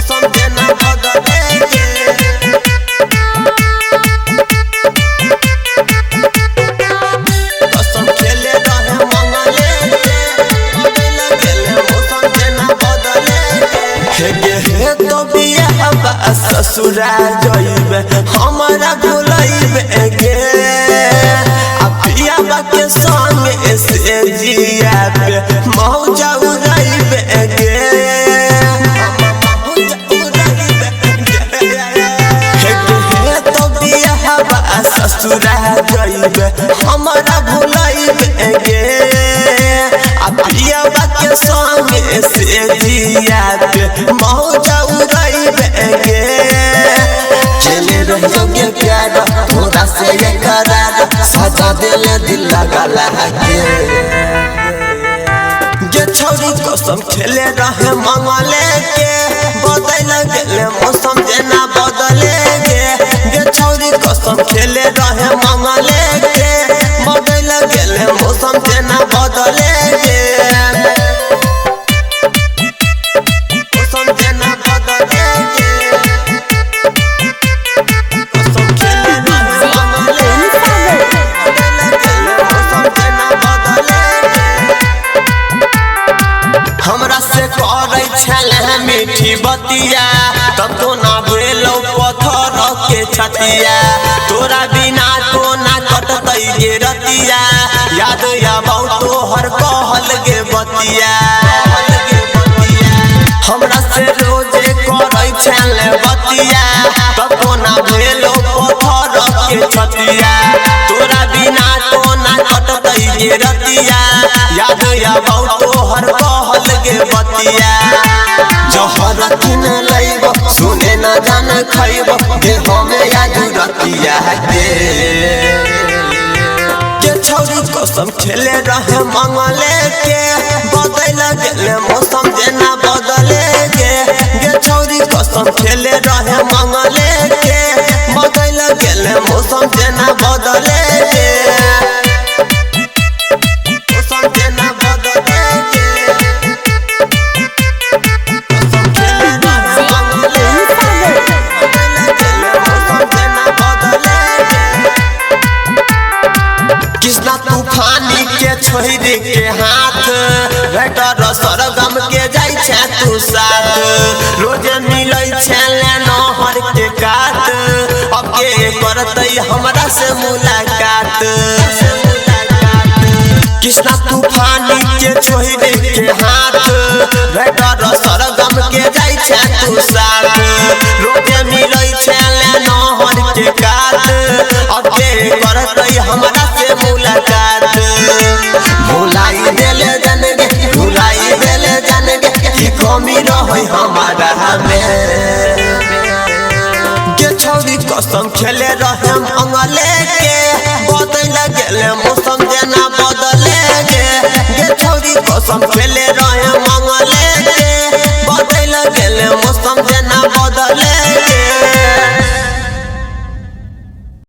कसम देना बदलेंगे कसम खेले रहे मंगले बदल गेले मौसम देना बदलेंगे हे तो बियाह बा ससुरा जइबे हमरा भुलइबे गे पियाबा के संग से जिया पे मौजा उड़ाइबे गे तो बियाह बा ससुरा जइबे हमरा भुलइबे गे पियाबा के संग से जिया पे मौजा उड़ाइबे गे चले रहोगे प्यार थोड़ा से ये करार सजा दिले दिल लगा के छोरी कसम खेले रहे मंगले के बदल गेले मौसम देना बदलेंगे गे छोरी कसम खेले रहे मंगले के बदल गेले मौसम देना बदलेंगे मौसम देना बदलेंगे हमरा से करे छले मीठी बतिया तब तो ना भेलो पत्थर के छतिया तोरा बिना तो ना कटतै गे रतिया याद आबौ तोहर कहल गे बतिया हमरा से रोजे करे छले बतिया तब तो ना भेलो पत्थर के छतिया तोरा बिना तो ना कटतै गे रतिया याद आबौ तोहर कहल गे बतिया जहर किन लइब सुने न जान खइब के हमें याद रतिया के छोरी कसम खेले रहे मंगले के बदल गेले मौसम देना बदलेंगे गे छोरी कसम खेले रहे मंगले के बदल गेले मौसम देना बदलेंगे मौसम देना बदलेंगे कृष्णा तूफानी के छोड़ी के हाथ भेटर सरगम के जाय छै तू साथ रोज मिलै छै नहर के कात अब के करतै हमरा से मुलाकात कृष्णा तूफानी के छोड़ी के हाथ भेटर सरगम के जाय छै तू साथ रोज मिलै छै नहर के कात अब के करतै हमरा से मुलाकात भुलाई देले जानगे की कमी रहे हमारा में के छोरी कसम खेले रहे मंगले के बदल गेले मौसम देना बदलेंगे गे छोरी कसम खेले